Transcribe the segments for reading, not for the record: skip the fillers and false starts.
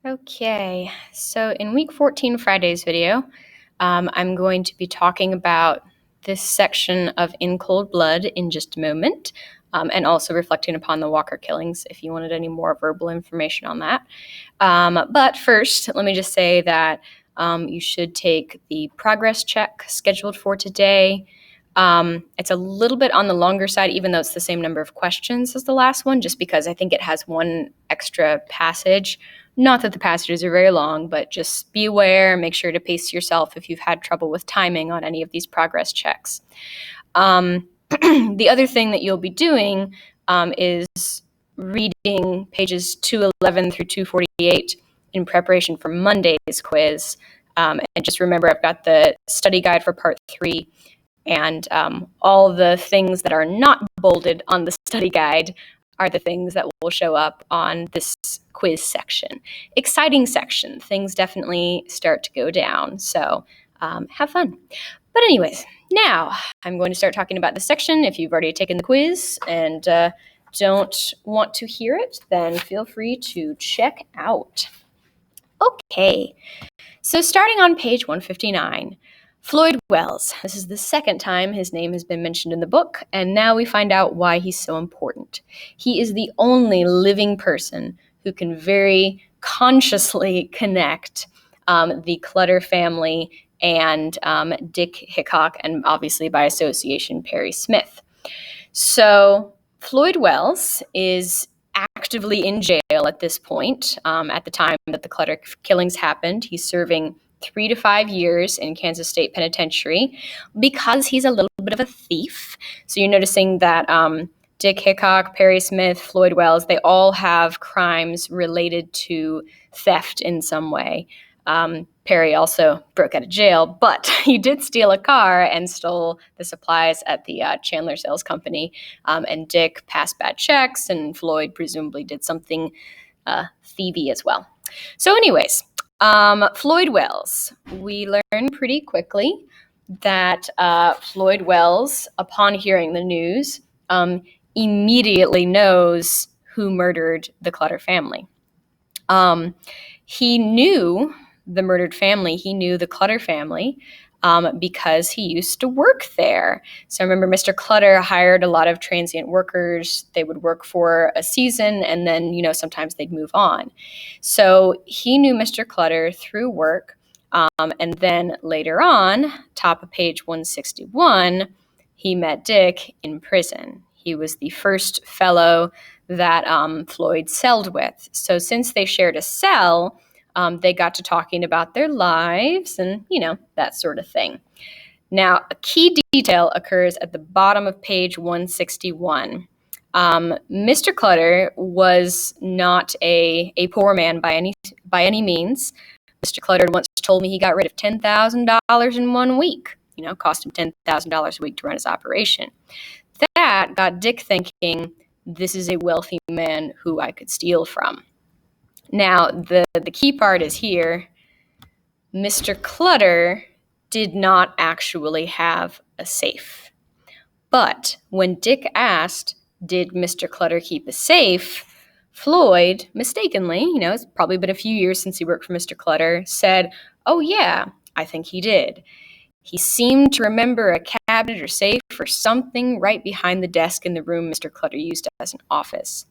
Okay, so in week 14 Friday's video, I'm going to be talking about this section of In Cold Blood in just a moment, and also reflecting upon the Walker killings if you wanted any more verbal information on that. But first, let me just say that you should take the progress check scheduled for today. It's a little bit on the longer side, even though it's the same number of questions as the last one, just because I think it has one extra passage. Not that the passages are very long, but just be aware, make sure to pace yourself if you've had trouble with timing on any of these progress checks. The other thing that you'll be doing is reading pages 211 through 248 in preparation for Monday's quiz. And just remember, I've got the study guide for part 3, and all the things that are not bolded on the study guide are the things that will show up on this quiz section. Exciting section. Things definitely start to go down, so have fun. But anyways, now I'm going to start talking about the section. If you've already taken the quiz and don't want to hear it, then feel free to check out. Okay, so starting on page 159, Floyd Wells. This is the second time his name has been mentioned in the book, and now we find out why he's so important. He is the only living person who can very consciously connect the Clutter family and Dick Hickok, and obviously by association, Perry Smith. So Floyd Wells is actively in jail at this point. At the time that the Clutter killings happened, he's serving 3 to 5 years in Kansas State Penitentiary because he's a little bit of a thief. So you're noticing that Dick Hickok, Perry Smith, Floyd Wells, they all have crimes related to theft in some way. Perry also broke out of jail, but he did steal a car and stole the supplies at the Chandler Sales Company. And Dick passed bad checks, and Floyd presumably did something thievy as well. So anyways, Floyd Wells. We learn pretty quickly that Floyd Wells, upon hearing the news, immediately knows who murdered the Clutter family. He knew the murdered family. He knew the Clutter family because he used to work there. So I remember Mr. Clutter hired a lot of transient workers. They would work for a season, and then, sometimes they'd move on. So he knew Mr. Clutter through work. And then later on, top of page 161, he met Dick in prison. He was the first fellow that Floyd celled with. So since they shared a cell, they got to talking about their lives and, that sort of thing. Now, a key detail occurs at the bottom of page 161. Mr. Clutter was not a poor man by any means. Mr. Clutter once told me he got rid of $10,000 in 1 week. Cost him $10,000 a week to run his operation. That got Dick thinking, this is a wealthy man who I could steal from. Now, the key part is here. Mr. Clutter did not actually have a safe. But when Dick asked, did Mr. Clutter keep a safe, Floyd, mistakenly, it's probably been a few years since he worked for Mr. Clutter, said, oh yeah, I think he did. He seemed to remember a cabinet or safe or something right behind the desk in the room Mr. Clutter used as an office.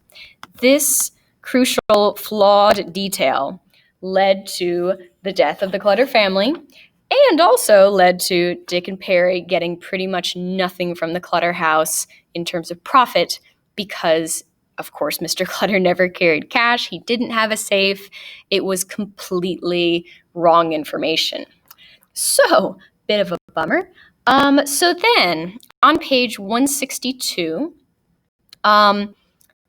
This crucial, flawed detail led to the death of the Clutter family and also led to Dick and Perry getting pretty much nothing from the Clutter house in terms of profit because, of course, Mr. Clutter never carried cash. He didn't have a safe. It was completely wrong information. So, bit of a bummer. So then, on page 162,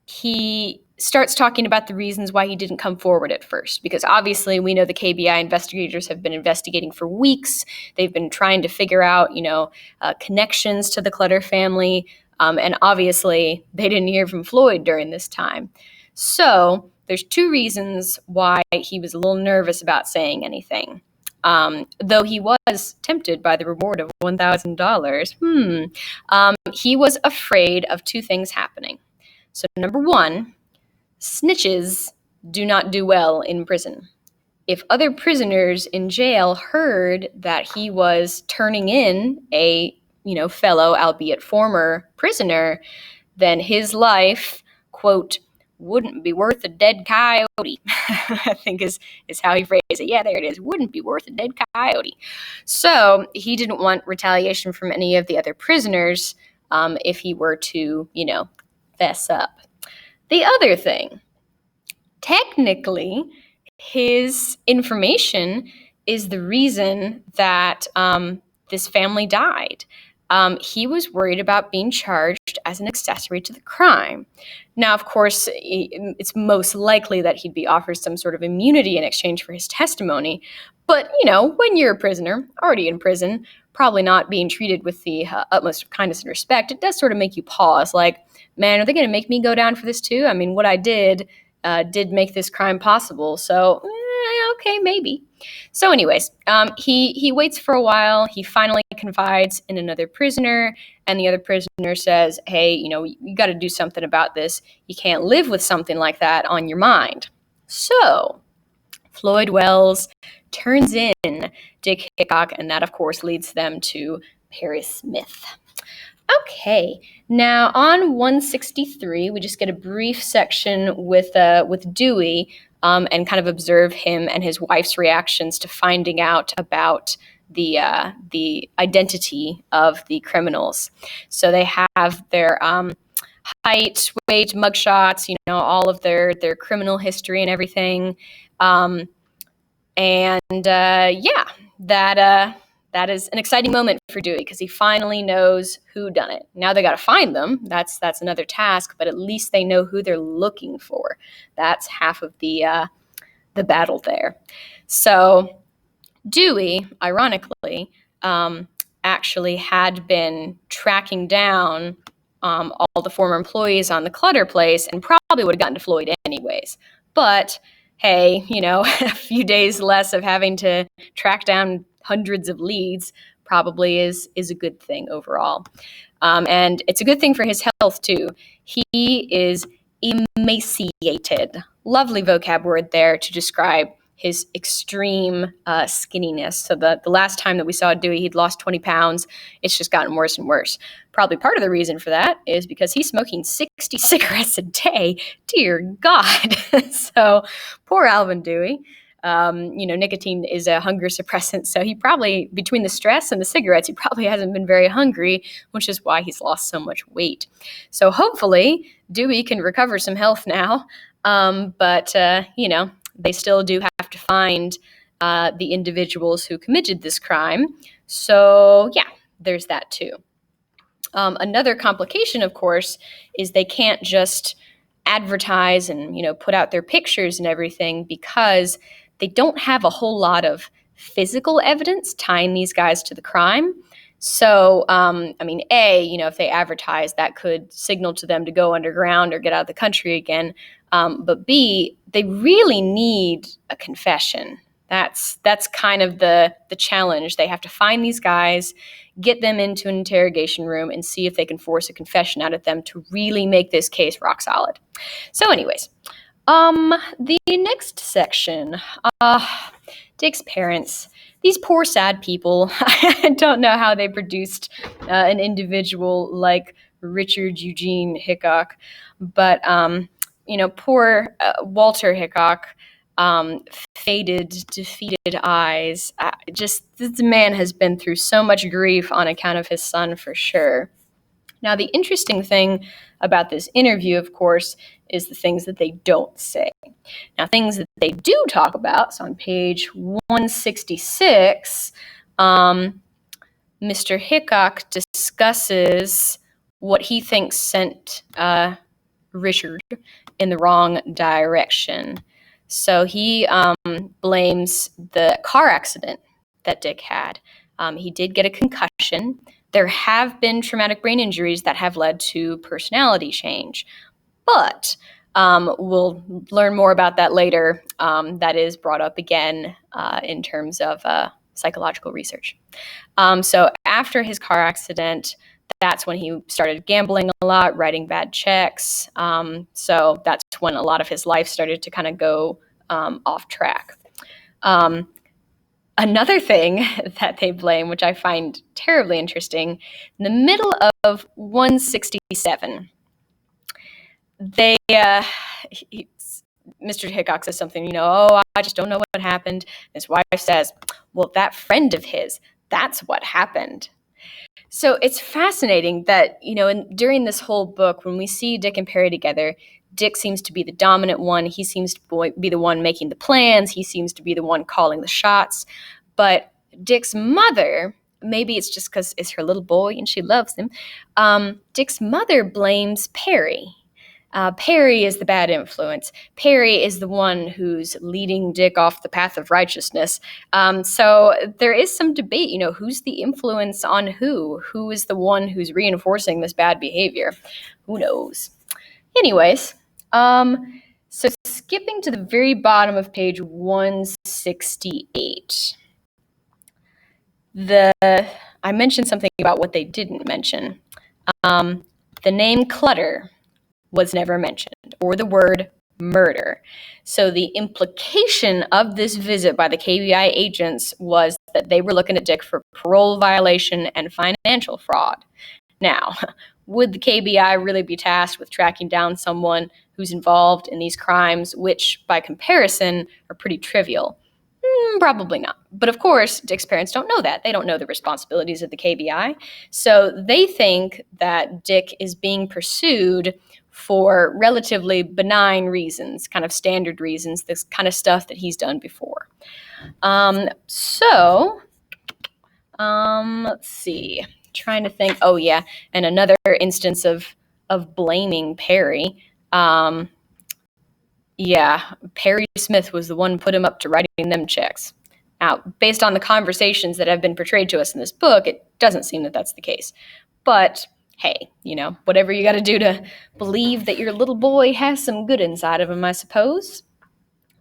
he starts talking about the reasons why he didn't come forward at first, because obviously we know the KBI investigators have been investigating for weeks. They've been trying to figure out, connections to the Clutter family, and obviously they didn't hear from Floyd during this time. So there's 2 reasons why he was a little nervous about saying anything. Though he was tempted by the reward of $1,000, he was afraid of 2 things happening. So number 1, snitches do not do well in prison. if other prisoners in jail heard that he was turning in a, fellow, albeit former prisoner, then his life, quote, wouldn't be worth a dead coyote, I think is how he phrased it. Yeah, there it is. Wouldn't be worth a dead coyote. So he didn't want retaliation from any of the other prisoners if he were to, fess up. The other thing, technically, his information is the reason that this family died. He was worried about being charged as an accessory to the crime. Now, of course, it's most likely that he'd be offered some sort of immunity in exchange for his testimony. But, when you're a prisoner, already in prison, probably not being treated with the utmost kindness and respect, it does sort of make you pause. Like, man, are they going to make me go down for this too? I mean, what I did make this crime possible. So, okay, maybe. So anyways, he waits for a while. He finally confides in another prisoner, and the other prisoner says, hey, you got to do something about this. You can't live with something like that on your mind. So Floyd Wells turns in Dick Hickok, and that, of course, leads them to Perry Smith. Okay, now on 163, we just get a brief section with Dewey and kind of observe him and his wife's reactions to finding out about the identity of the criminals. So they have their height, weight, mugshots, all of their criminal history and everything. That is an exciting moment for Dewey because he finally knows who done it. Now they got to find them. That's another task, but at least they know who they're looking for. That's half of the battle there. So Dewey, ironically, actually had been tracking down all the former employees on the Clutter place and probably would have gotten to Floyd anyways. But hey, a few days less of having to track down hundreds of leads probably is a good thing overall. And it's a good thing for his health, too. He is emaciated. Lovely vocab word there to describe his extreme skinniness. So the last time that we saw Dewey, he'd lost 20 pounds. It's just gotten worse and worse. Probably part of the reason for that is because he's smoking 60 cigarettes a day. Dear God. So poor Alvin Dewey. Nicotine is a hunger suppressant. So he probably, between the stress and the cigarettes, he probably hasn't been very hungry, which is why he's lost so much weight. So hopefully Dewey can recover some health now. But they still do have to find the individuals who committed this crime. So, yeah, there's that too. Another complication, of course, is they can't just advertise and, put out their pictures and everything because they don't have a whole lot of physical evidence tying these guys to the crime. So, if they advertise, that could signal to them to go underground or get out of the country again. But B, they really need a confession. That's kind of the challenge. They have to find these guys, get them into an interrogation room, and see if they can force a confession out of them to really make this case rock solid. So anyways, the next section, Dick's parents. These poor, sad people. I don't know how they produced an individual like Richard Eugene Hickok, but poor Walter Hickok, faded, defeated eyes. The man has been through so much grief on account of his son for sure. Now, the interesting thing about this interview, of course, is the things that they don't say. Now, things that they do talk about, so on page 166, Mr. Hickok discusses what he thinks sent Richard in the wrong direction. So he blames the car accident that Dick had. He did get a concussion. There have been traumatic brain injuries that have led to personality change. But we'll learn more about that later. That is brought up again in terms of psychological research. So after his car accident, that's when he started gambling a lot, writing bad checks. So that's when a lot of his life started to kind of go off track. Another thing that they blame, which I find terribly interesting, in the middle of 167, Mr. Hickok says something, oh, I just don't know what happened. His wife says, well, that friend of his, that's what happened. So it's fascinating that, during this whole book, when we see Dick and Perry together, Dick seems to be the dominant one. He seems to be the one making the plans. He seems to be the one calling the shots. But Dick's mother, maybe it's just because it's her little boy and she loves him, Dick's mother blames Perry. Perry is the bad influence. Perry is the one who's leading Dick off the path of righteousness. So there is some debate, who's the influence on who? Who is the one who's reinforcing this bad behavior? Who knows? Anyways, so skipping to the very bottom of page 168. I mentioned something about what they didn't mention. The name Clutter was never mentioned, or the word murder. So the implication of this visit by the KBI agents was that they were looking at Dick for parole violation and financial fraud. Now, would the KBI really be tasked with tracking down someone who's involved in these crimes, which by comparison are pretty trivial? Probably not. But of course, Dick's parents don't know that. They don't know the responsibilities of the KBI. So they think that Dick is being pursued for relatively benign reasons, kind of standard reasons, this kind of stuff that he's done before. Let's see. Trying to think. Oh, yeah. And another instance of blaming Perry. Perry Smith was the one who put him up to writing them checks. Now, based on the conversations that have been portrayed to us in this book, it doesn't seem that that's the case. But hey, whatever you got to do to believe that your little boy has some good inside of him, I suppose.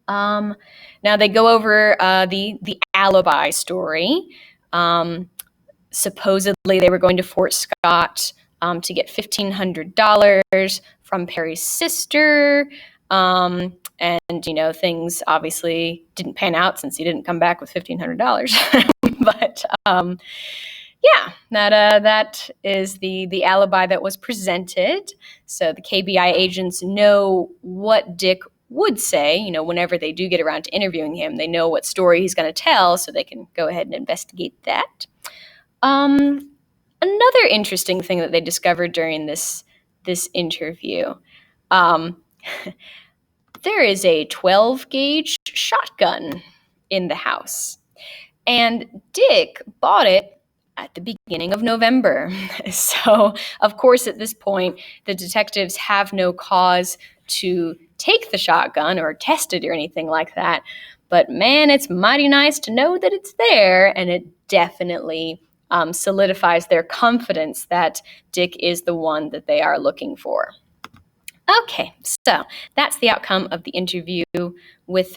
Now they go over the alibi story. Supposedly they were going to Fort Scott to get $1,500 from Perry's sister. And, things obviously didn't pan out since he didn't come back with $1,500. But, that is the alibi that was presented. So the KBI agents know what Dick would say, whenever they do get around to interviewing him. They know what story he's going to tell, so they can go ahead and investigate that. Another interesting thing that they discovered during this interview, there is a 12-gauge shotgun in the house. And Dick bought it at the beginning of November. So, of course, at this point, the detectives have no cause to take the shotgun or test it or anything like that. But man, it's mighty nice to know that it's there, and it definitely solidifies their confidence that Dick is the one that they are looking for. Okay, so that's the outcome of the interview with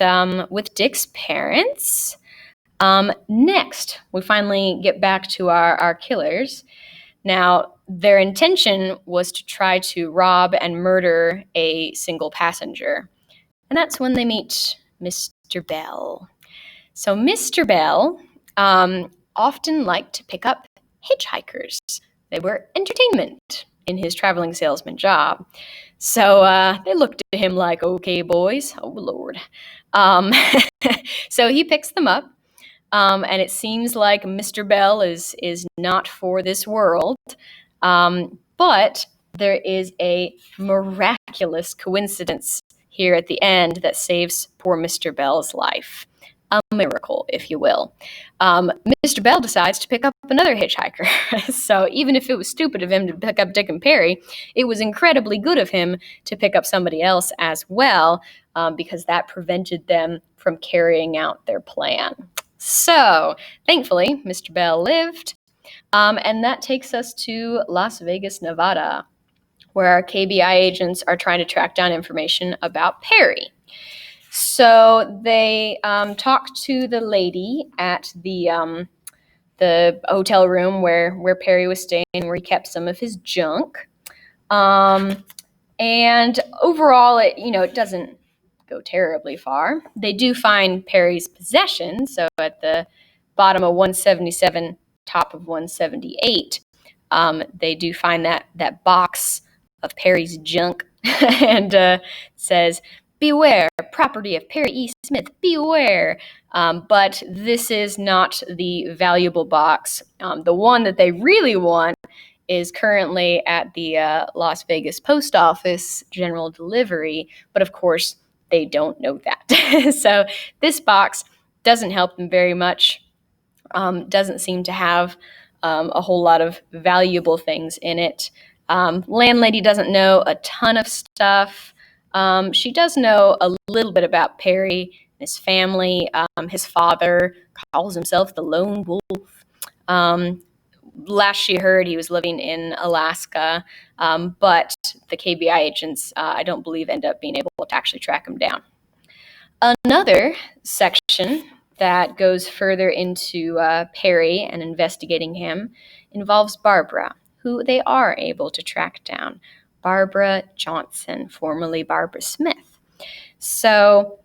Dick's parents. Next, we finally get back to our killers. Now, their intention was to try to rob and murder a single passenger. And that's when they meet Mr. Bell. So Mr. Bell often liked to pick up hitchhikers. They were entertainment in his traveling salesman job. So they looked at him like, okay, boys, oh, Lord. So he picks them up. And it seems like Mr. Bell is not for this world. But there is a miraculous coincidence here at the end that saves poor Mr. Bell's life. A miracle, if you will. Mr. Bell decides to pick up another hitchhiker. So even if it was stupid of him to pick up Dick and Perry, it was incredibly good of him to pick up somebody else as well, because that prevented them from carrying out their plan. So, thankfully, Mr. Bell lived, and that takes us to Las Vegas, Nevada, where our KBI agents are trying to track down information about Perry. So they talk to the lady at the hotel room where Perry was staying, where he kept some of his junk. And overall, it doesn't go terribly far. They do find Perry's possessions, so at the bottom of 177, top of 178, they do find that box of Perry's junk and says, "Beware, property of Perry E. Smith, beware." But this is not the valuable box. The one that they really want is currently at the Las Vegas post office general delivery, but of course they don't know that. So this box doesn't help them very much, doesn't seem to have a whole lot of valuable things in it. Landlady doesn't know a ton of stuff. She does know a little bit about Perry and his family. His father calls himself the Lone Wolf. Last she heard, he was living in Alaska, but the KBI agents, I don't believe, end up being able to actually track him down. Another section that goes further into Perry and investigating him involves Barbara, who they are able to track down. Barbara Johnson, formerly Barbara Smith. So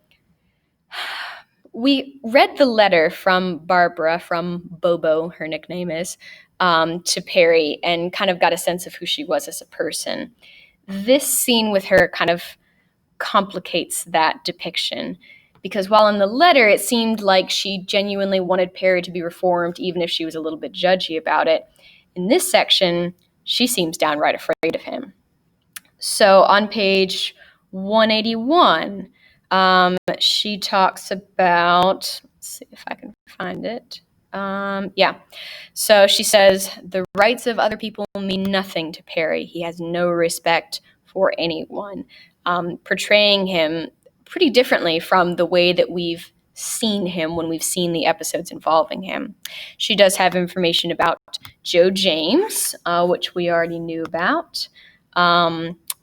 we read the letter from Barbara, from Bobo, her nickname is, to Perry, and kind of got a sense of who she was as a person. This scene with her kind of complicates that depiction, because while in the letter it seemed like she genuinely wanted Perry to be reformed, even if she was a little bit judgy about it, in this section, she seems downright afraid of him. So on page 181, she talks about, let's see if I can find it. So she says, the rights of other people mean nothing to Perry. He has no respect for anyone, portraying him pretty differently from the way that we've seen him when we've seen the episodes involving him. She does have information about Joe James, which we already knew about.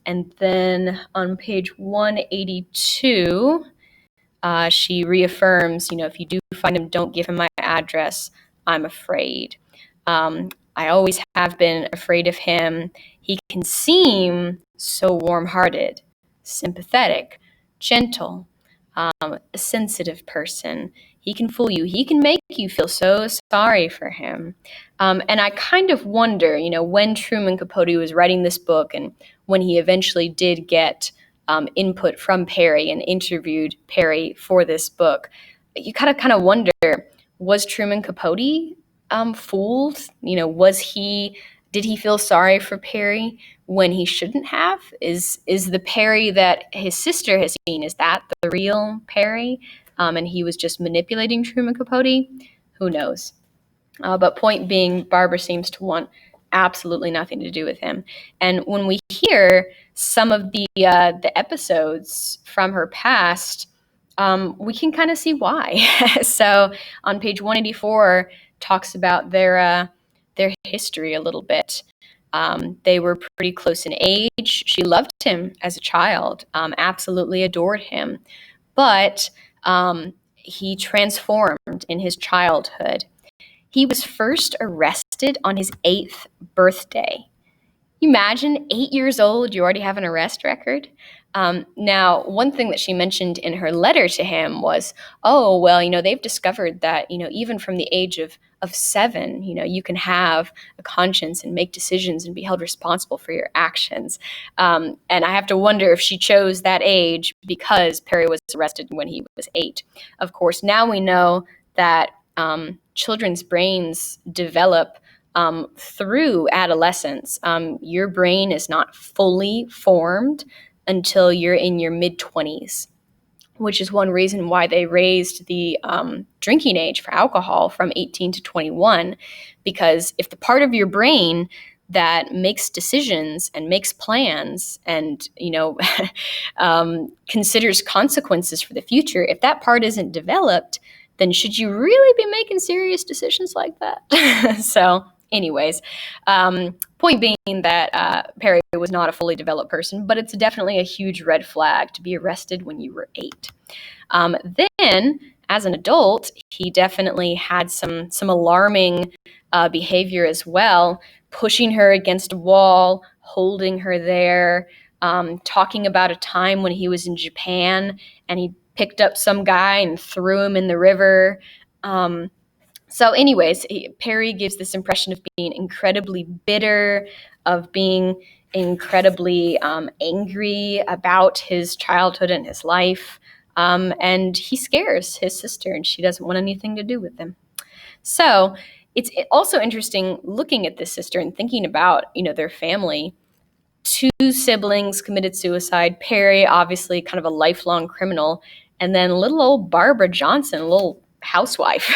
And then on page 182, she reaffirms, if you do find him, don't give him my address. I'm afraid. I always have been afraid of him. He can seem so warm-hearted, sympathetic, gentle, a sensitive person. He can fool you. He can make you feel so sorry for him. And I kind of wonder, when Truman Capote was writing this book and when he eventually did get input from Perry and interviewed Perry for this book, you kind of wonder, was Truman Capote fooled? Did he feel sorry for Perry when he shouldn't have? Is the Perry that his sister has seen, is that the real Perry? And he was just manipulating Truman Capote? Who knows? But point being, Barbara seems to want absolutely nothing to do with him. And when we hear some of the episodes from her past, we can kind of see why. So on page 184, talks about their history a little bit. They were pretty close in age. She loved him as a child, absolutely adored him. But he transformed in his childhood. He was first arrested on his 8th birthday. Imagine 8 years old, you already have an arrest record. Now, one thing that she mentioned in her letter to him was, they've discovered that, even from the age of 7, you can have a conscience and make decisions and be held responsible for your actions. And I have to wonder if she chose that age because Perry was arrested when he was 8. Of course, now we know that children's brains develop through adolescence. Your brain is not fully formed until you're in your mid-20s, which is one reason why they raised the drinking age for alcohol from 18 to 21, because if the part of your brain that makes decisions and makes plans and, considers consequences for the future, if that part isn't developed, then should you really be making serious decisions like that? So anyways, point being that Perry was not a fully developed person, but it's definitely a huge red flag to be arrested when you were 8. Then, as an adult, he definitely had some alarming behavior as well, pushing her against a wall, holding her there, talking about a time when he was in Japan and he picked up some guy and threw him in the river. So anyways, Perry gives this impression of being incredibly bitter, of being incredibly angry about his childhood and his life. And he scares his sister, and she doesn't want anything to do with him. So it's also interesting looking at this sister and thinking about, their family. Two siblings committed suicide. Perry, obviously kind of a lifelong criminal, and then little old Barbara Johnson, a little housewife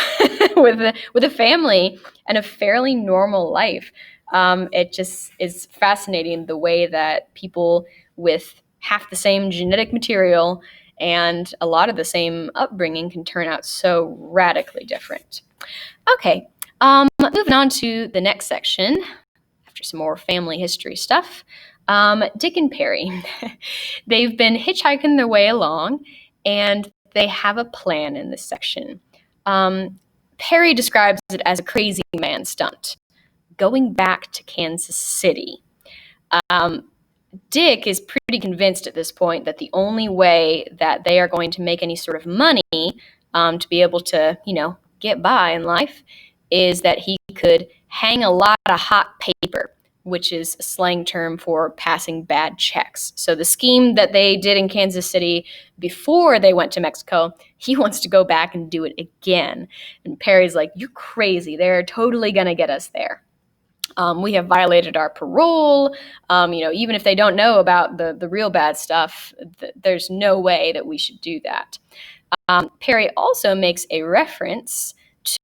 with a family and a fairly normal life. It just is fascinating the way that people with half the same genetic material and a lot of the same upbringing can turn out so radically different. Okay, moving on to the next section after some more family history stuff. Dick and Perry. They've been hitchhiking their way along, and they have a plan in this section. Perry describes it as a crazy man stunt, going back to Kansas City. Dick is pretty convinced at this point that the only way that they are going to make any sort of money to be able to, get by in life is that he could hang a lot of hot paper, which is a slang term for passing bad checks. So the scheme that they did in Kansas City before they went to Mexico, he wants to go back and do it again. And Perry's like, you're crazy. They're totally going to get us there. We have violated our parole. Even if they don't know about the real bad stuff, there's no way that we should do that. Perry also makes a reference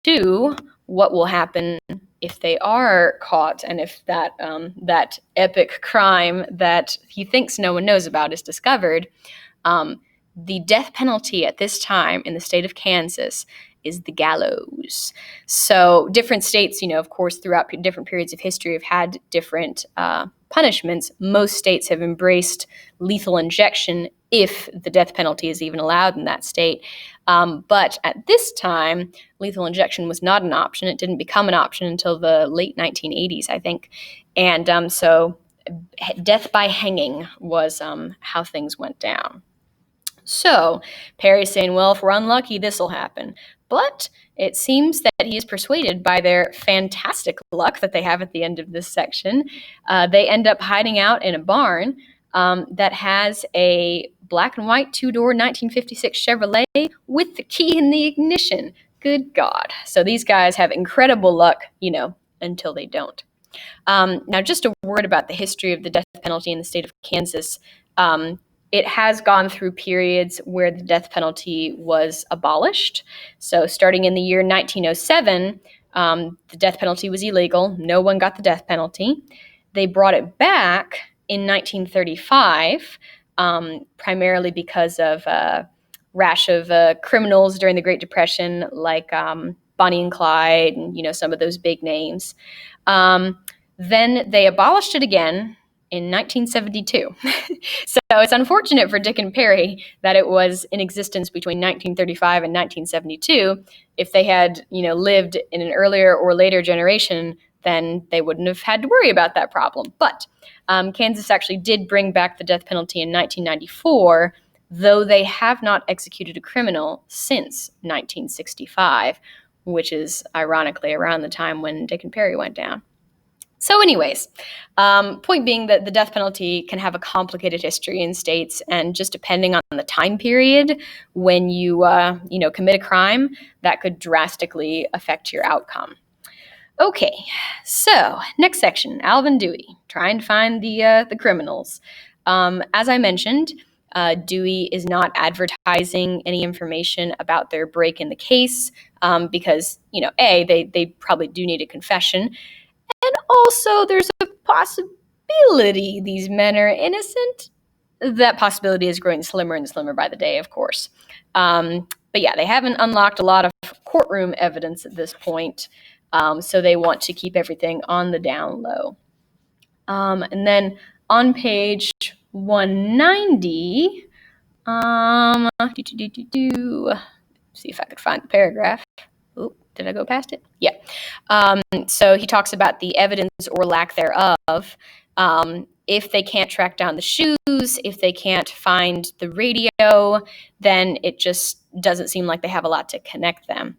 to what will happen if they are caught and if that epic crime that he thinks no one knows about is discovered. The death penalty at this time in the state of Kansas is the gallows. So different states, of course, throughout different periods of history have had different punishments. Most states have embraced lethal injection if the death penalty is even allowed in that state. But at this time, lethal injection was not an option. It didn't become an option until the late 1980s, I think. And so death by hanging was how things went down. So Perry's saying, well, if we're unlucky, this will happen. But it seems that he is persuaded by their fantastic luck that they have at the end of this section. They end up hiding out in a barn that has a black and white two-door 1956 Chevrolet with the key in the ignition. Good God. So these guys have incredible luck, until they don't. Now, just a word about the history of the death penalty in the state of Kansas. It has gone through periods where the death penalty was abolished. So starting in the year 1907, the death penalty was illegal. No one got the death penalty. They brought it back in 1935, primarily because of a rash of criminals during the Great Depression, like Bonnie and Clyde and, some of those big names. Then they abolished it again in 1972. So it's unfortunate for Dick and Perry that it was in existence between 1935 and 1972. If they had, lived in an earlier or later generation, then they wouldn't have had to worry about that problem. But Kansas actually did bring back the death penalty in 1994, though they have not executed a criminal since 1965, which is ironically around the time when Dick and Perry went down. So anyways, point being that the death penalty can have a complicated history in states, and just depending on the time period when you commit a crime, that could drastically affect your outcome. Okay, so next section, Alvin Dewey, trying to find the criminals. As I mentioned, Dewey is not advertising any information about their break in the case because, they probably do need a confession. And also, there's a possibility these men are innocent. That possibility is growing slimmer and slimmer by the day, of course. But yeah, they haven't unlocked a lot of courtroom evidence at this point, so they want to keep everything on the down low. And then on page 190, see if I could find the paragraph. Oop, did I go past it? Yeah. So he talks about the evidence or lack thereof if they can't track down the shoes, if they can't find the radio, then it just doesn't seem like they have a lot to connect them.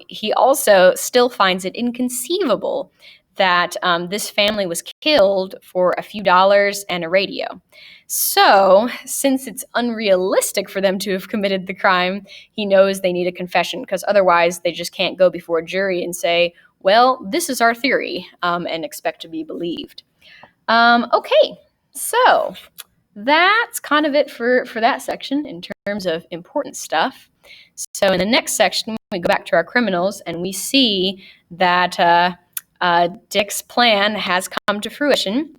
He also still finds it inconceivable that this family was killed for a few dollars and a radio. So, since it's unrealistic for them to have committed the crime, he knows they need a confession, because otherwise they just can't go before a jury and say, well, this is our theory, and expect to be believed. Okay, so that's kind of it for that section in terms of important stuff. So in the next section, we go back to our criminals, and we see that Dick's plan has come to fruition.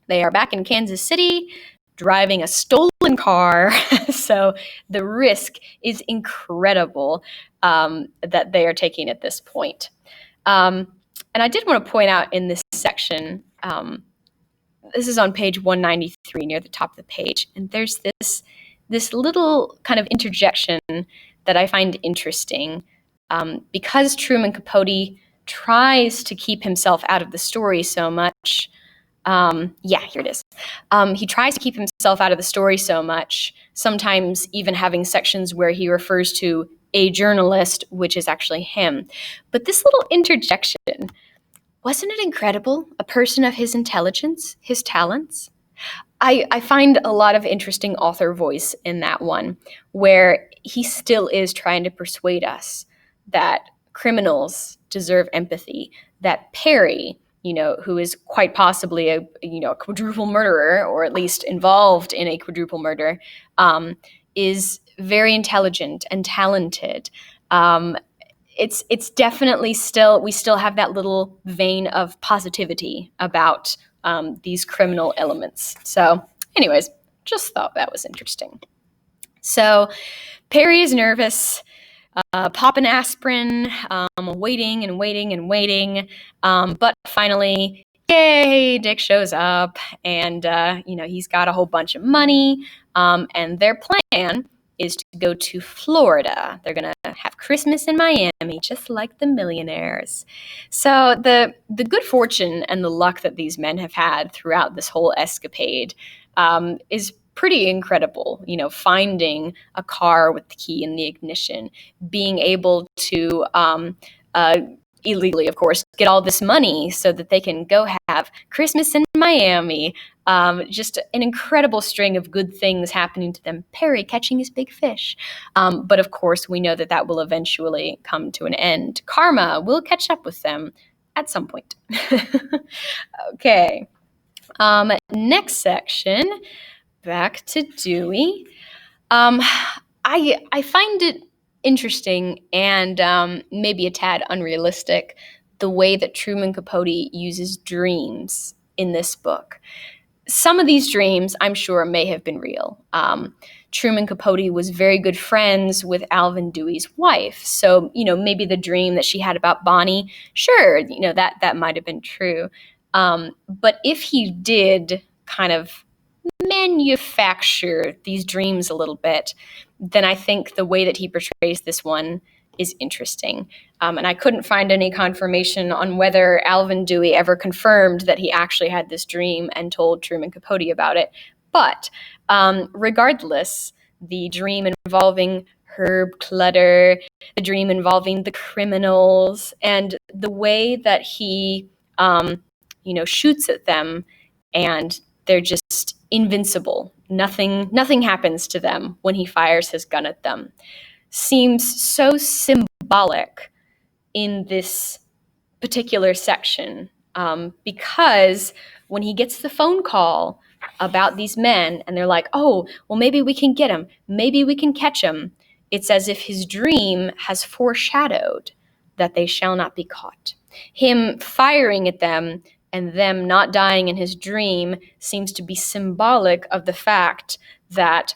They are back in Kansas City, driving a stolen car. So the risk is incredible that they are taking at this point. And I did want to point out in this section, this is on page 193 near the top of the page, and there's this little kind of interjection that I find interesting, because Truman Capote tries to keep himself out of the story so much. Here it is. He tries to keep himself out of the story so much, sometimes even having sections where he refers to a journalist, which is actually him. But this little interjection, wasn't it incredible? A person of his intelligence, his talents? I find a lot of interesting author voice in that one, where he still is trying to persuade us that criminals deserve empathy, that Perry, who is quite possibly a quadruple murderer, or at least involved in a quadruple murder, is very intelligent and talented. It's definitely we still have that little vein of positivity about these criminal elements. So anyways, just thought that was interesting. So Perry is nervous, popping aspirin, waiting and waiting and waiting. But finally, yay, Dick shows up, and he's got a whole bunch of money, and their plan is to go to Florida. They're going to have Christmas in Miami, just like the millionaires. So the good fortune and the luck that these men have had throughout this whole escapade is pretty incredible. Finding a car with the key in the ignition, being able to illegally, of course, get all this money so that they can go have Christmas in Miami. Just an incredible string of good things happening to them. Perry catching his big fish. But of course, we know that will eventually come to an end. Karma will catch up with them at some point. Okay. Next section, back to Dewey. I find it interesting and maybe a tad unrealistic the way that Truman Capote uses dreams in this book. Some of these dreams, I'm sure, may have been real. Truman Capote was very good friends with Alvin Dewey's wife. So, maybe the dream that she had about Bonnie, sure, that might have been true. But if he did kind of manufacture these dreams a little bit, then I think the way that he portrays this one is interesting. And I couldn't find any confirmation on whether Alvin Dewey ever confirmed that he actually had this dream and told Truman Capote about it. But regardless, the dream involving Herb Clutter, the dream involving the criminals, and the way that he, shoots at them, and they're just invincible. Nothing happens to them when he fires his gun at them, seems so symbolic in this particular section, because when he gets the phone call about these men and they're like, oh, well, maybe we can get him, maybe we can catch him, it's as if his dream has foreshadowed that they shall not be caught. Him firing at them and them not dying in his dream seems to be symbolic of the fact that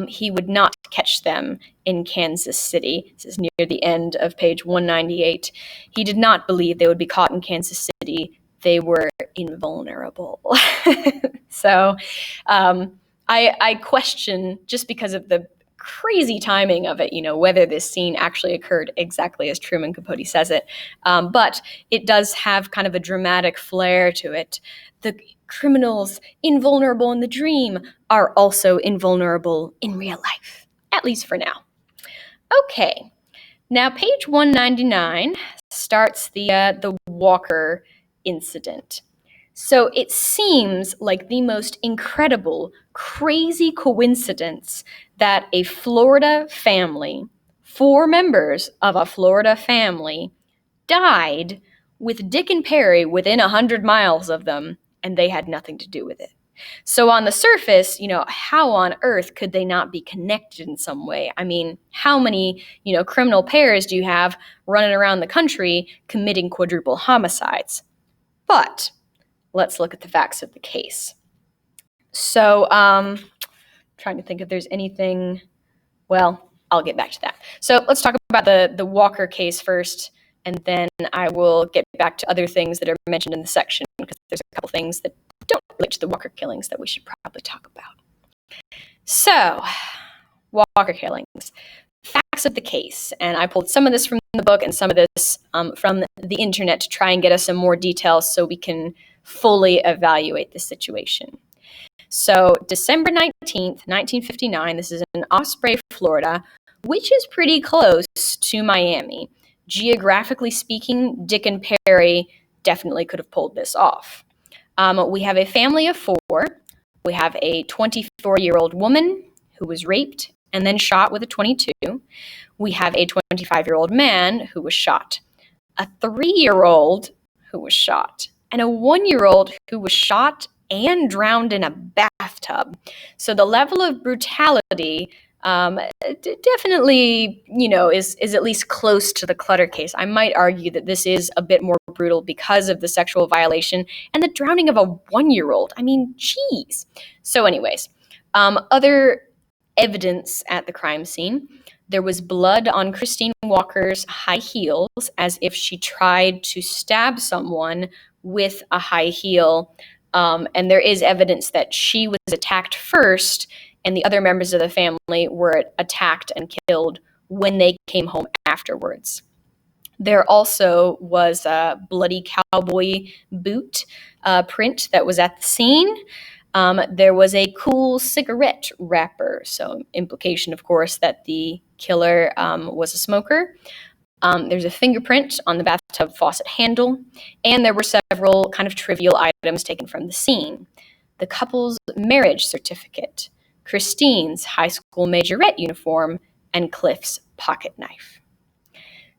he would not catch them in Kansas City. This is near the end of page 198. He did not believe they would be caught in Kansas City. They were invulnerable. So I question, just because of the crazy timing of it, whether this scene actually occurred exactly as Truman Capote says it. But it does have kind of a dramatic flair to it. The criminals, invulnerable in the dream, are also invulnerable in real life, at least for now. Okay, now page 199 starts the Walker incident. So it seems like the most incredible, crazy coincidence that a Florida family, 4 members of a Florida family, died with Dick and Perry within 100 miles of them, and they had nothing to do with it. So on the surface, how on earth could they not be connected in some way? I mean, how many, criminal pairs do you have running around the country committing quadruple homicides? But let's look at the facts of the case. So, trying to think if there's anything. Well, I'll get back to that. So let's talk about the Walker case first, and then I will get back to other things that are mentioned in the section, because there's a couple things that don't relate to the Walker killings that we should probably talk about. So, Walker killings. Facts of the case. And I pulled some of this from the book and some of this from the internet to try and get us some more details so we can fully evaluate the situation. So December 19th, 1959, this is in Osprey, Florida, which is pretty close to Miami. Geographically speaking, Dick and Perry definitely could have pulled this off. We have a family of 4. We have a 24-year-old woman who was raped and then shot with a .22. We have a 25-year-old man who was shot, a 3-year-old who was shot, and a 1-year-old who was shot and drowned in a bathtub. So the level of brutality definitely, is at least close to the Clutter case. I might argue that this is a bit more brutal because of the sexual violation and the drowning of a 1-year-old. I mean, geez. So anyways, other evidence at the crime scene. There was blood on Christine Walker's high heels, as if she tried to stab someone with a high heel. And there is evidence that she was attacked first, and the other members of the family were attacked and killed when they came home afterwards. There also was a bloody cowboy boot print that was at the scene. There was a cool cigarette wrapper, so implication, of course, that the killer was a smoker. There's a fingerprint on the bathtub faucet handle, and there were several kind of trivial items taken from the scene. The couple's marriage certificate, Christine's high school majorette uniform, and Cliff's pocket knife.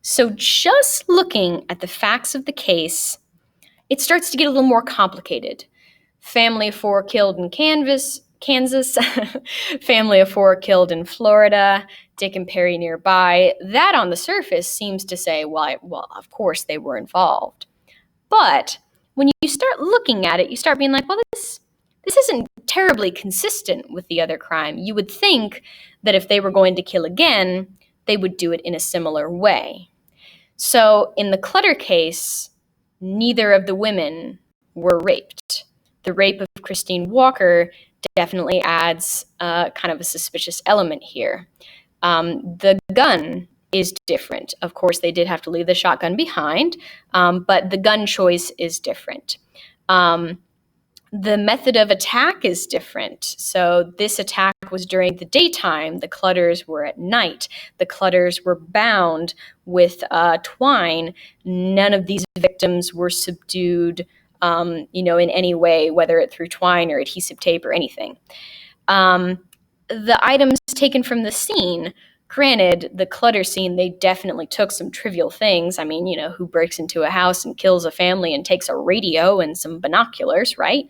So just looking at the facts of the case, it starts to get a little more complicated. Family of 4 killed in Kansas, family of 4 killed in Florida, Dick and Perry nearby. That on the surface seems to say, well, of course they were involved. But when you start looking at it, you start being like, well, this isn't terribly consistent with the other crime. You would think that if they were going to kill again, they would do it in a similar way. So in the Clutter case, neither of the women were raped. The rape of Christine Walker definitely adds kind of a suspicious element here. The gun is different. Of course, they did have to leave the shotgun behind, but the gun choice is different. The method of attack is different. So this attack was during the daytime. The Clutters were at night. The Clutters were bound with twine. None of these victims were subdued, in any way, whether it through twine or adhesive tape or anything. The items taken from the scene, granted, the Clutter scene, they definitely took some trivial things. I mean, who breaks into a house and kills a family and takes a radio and some binoculars, right?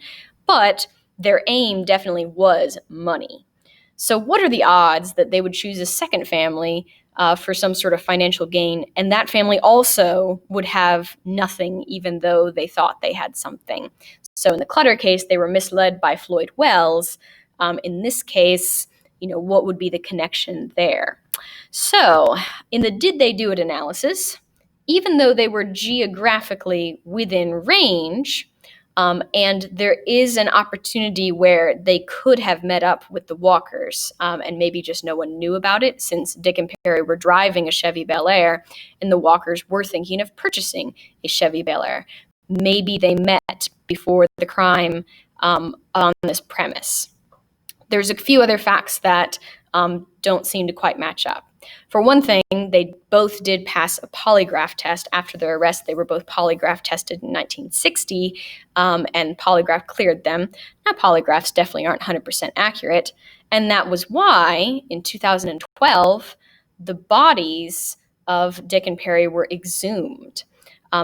But their aim definitely was money. So what are the odds that they would choose a second family for some sort of financial gain, and that family also would have nothing, even though they thought they had something? So in the Clutter case, they were misled by Floyd Wells. In this case, what would be the connection there? So in the did they do it analysis, even though they were geographically within range, And there is an opportunity where they could have met up with the Walkers, and maybe just no one knew about it, since Dick and Perry were driving a Chevy Bel Air and the Walkers were thinking of purchasing a Chevy Bel Air. Maybe they met before the crime on this premise. There's a few other facts that don't seem to quite match up. For one thing, they both did pass a polygraph test after their arrest. They were both polygraph tested in 1960, and polygraph cleared them. Now, polygraphs definitely aren't 100% accurate, and that was why, in 2012, the bodies of Dick and Perry were exhumed.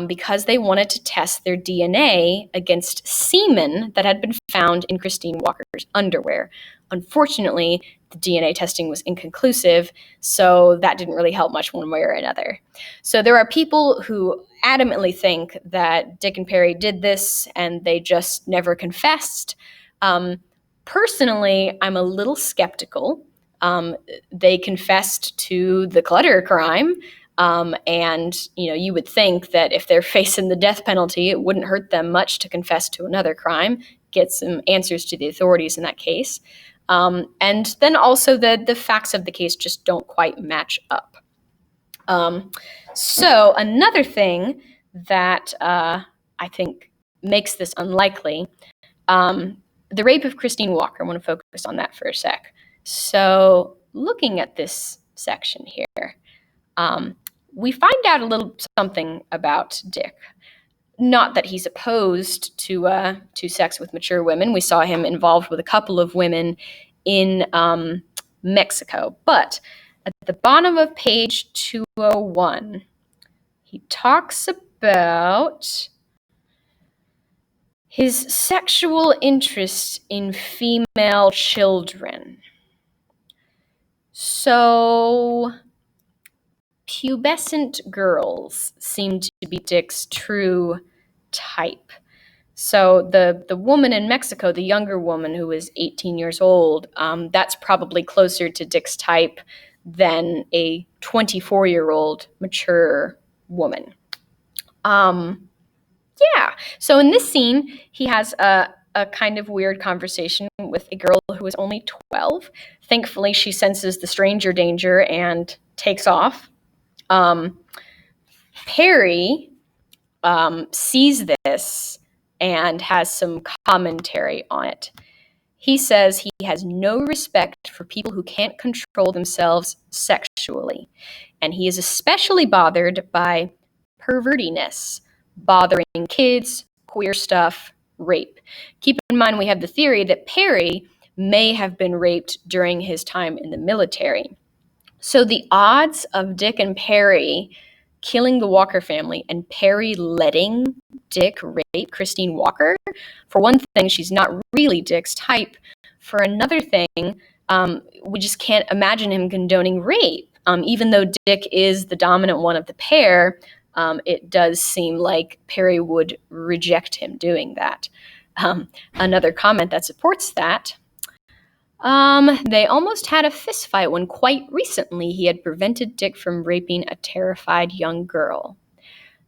Because they wanted to test their DNA against semen that had been found in Christine Walker's underwear. Unfortunately, the DNA testing was inconclusive, so that didn't really help much one way or another. So there are people who adamantly think that Dick and Perry did this and they just never confessed. Personally, I'm a little skeptical. They confessed to the clutter crime. And you would think that if they're facing the death penalty, it wouldn't hurt them much to confess to another crime, get some answers to the authorities in that case. And then also the facts of the case just don't quite match up. So another thing that I think makes this unlikely, the rape of Christine Walker. I want to focus on that for a sec. So looking at this section here, we find out a little something about Dick. Not that he's opposed to sex with mature women. We saw him involved with a couple of women in Mexico. But at the bottom of page 201, he talks about his sexual interest in female children. So pubescent girls seem to be Dick's true type. So the woman in Mexico, the younger woman who was 18 years old, that's probably closer to Dick's type than a 24-year-old mature woman. So in this scene, he has a kind of weird conversation with a girl who is only 12. Thankfully, she senses the stranger danger and takes off. Perry sees this and has some commentary on it. He says he has no respect for people who can't control themselves sexually, and he is especially bothered by pervertiness, bothering kids, queer stuff, rape. Keep in mind, we have the theory that Perry may have been raped during his time in the military. So the odds of Dick and Perry killing the Walker family and Perry letting Dick rape Christine Walker, for one thing, she's not really Dick's type. For another thing, we just can't imagine him condoning rape. Even though Dick is the dominant one of the pair, it does seem like Perry would reject him doing that. Another comment that supports that, they almost had a fist fight when quite recently he had prevented Dick from raping a terrified young girl.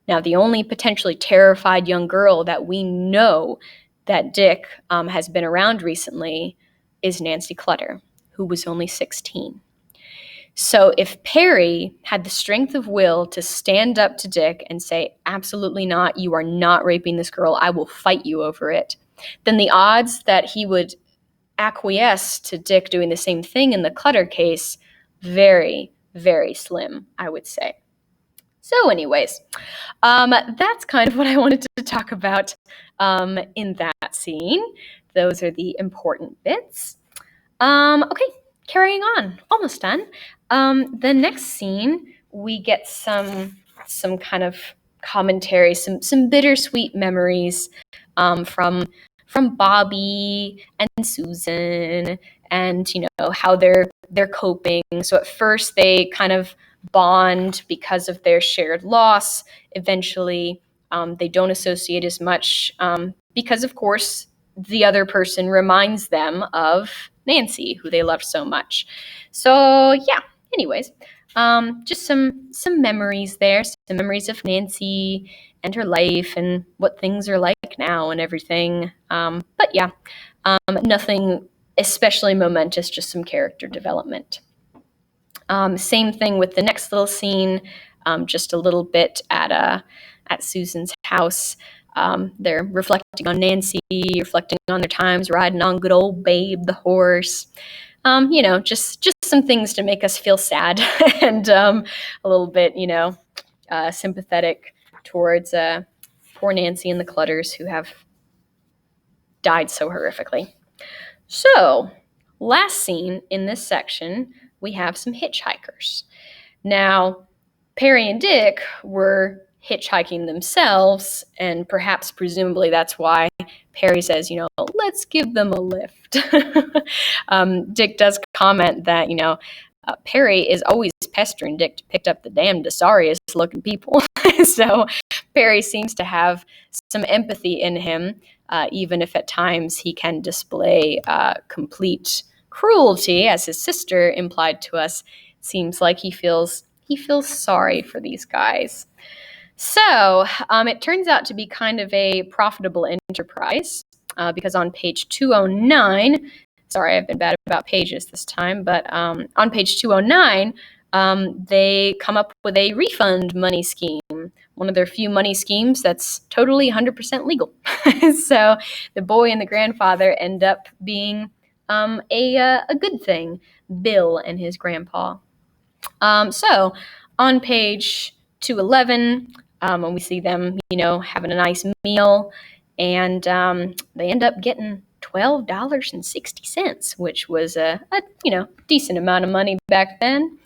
Now, the only potentially terrified young girl that we know that Dick has been around recently is Nancy Clutter, who was only 16. So if Perry had the strength of will to stand up to Dick and say, absolutely not, you are not raping this girl, I will fight you over it, then the odds that he would acquiesce to Dick doing the same thing in the Clutter case, very, very slim, I would say. So anyways, that's kind of what I wanted to talk about in that scene. Those are the important bits. Okay, carrying on, almost done. The next scene, we get some kind of commentary, some bittersweet memories from Bobby and Susan, and how they're coping. So at first they kind of bond because of their shared loss. Eventually, they don't associate as much because, of course, the other person reminds them of Nancy, who they loved so much. So yeah, anyways, Just some memories there, some memories of Nancy and her life and what things are like now and everything. But yeah, nothing especially momentous, just some character development. Same thing with the next little scene, just a little bit at Susan's house. They're reflecting on Nancy, reflecting on their times riding on good old Babe the horse. Just some things to make us feel sad and a little bit, sympathetic towards poor Nancy and the Clutters who have died so horrifically. So, last scene in this section, we have some hitchhikers. Now, Perry and Dick were hitchhiking themselves, and perhaps presumably that's why Perry says, let's give them a lift. Dick does comment that, Perry is always pestering Dick to pick up the damned sorriest looking people. So Perry seems to have some empathy in him, even if at times he can display complete cruelty, as his sister implied to us. Seems like he feels sorry for these guys. So it turns out to be kind of a profitable enterprise because on page 209, sorry, I've been bad about pages this time, but on page 209, they come up with a refund money scheme, one of their few money schemes that's totally 100% legal. So the boy and the grandfather end up being a good thing, Bill and his grandpa. So on page 211, when we see them, having a nice meal, and they end up getting $12.60, which was a decent amount of money back then.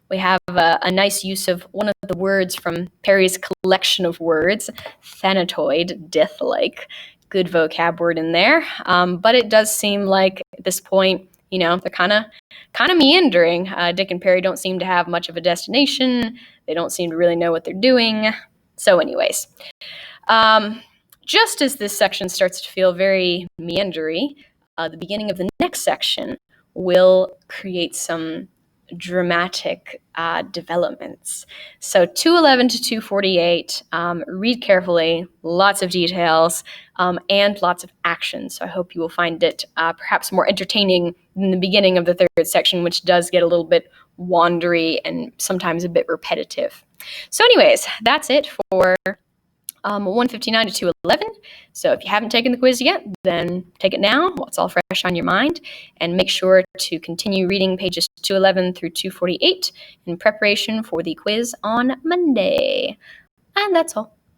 We have a nice use of one of the words from Perry's collection of words, thanatoid, death-like. Good vocab word in there. But it does seem like at this point, they're kind of meandering. Dick and Perry don't seem to have much of a destination. They don't seem to really know what they're doing. So anyways, just as this section starts to feel very meandery, the beginning of the next section will create some dramatic developments. So 211 to 248, read carefully, lots of details, and lots of action. So I hope you will find it perhaps more entertaining than the beginning of the third section, which does get a little bit wandery and sometimes a bit repetitive. So anyways, that's it for 159 to 211. So if you haven't taken the quiz yet, then take it now while it's all fresh on your mind, and make sure to continue reading pages 211 through 248 in preparation for the quiz on Monday. And that's all.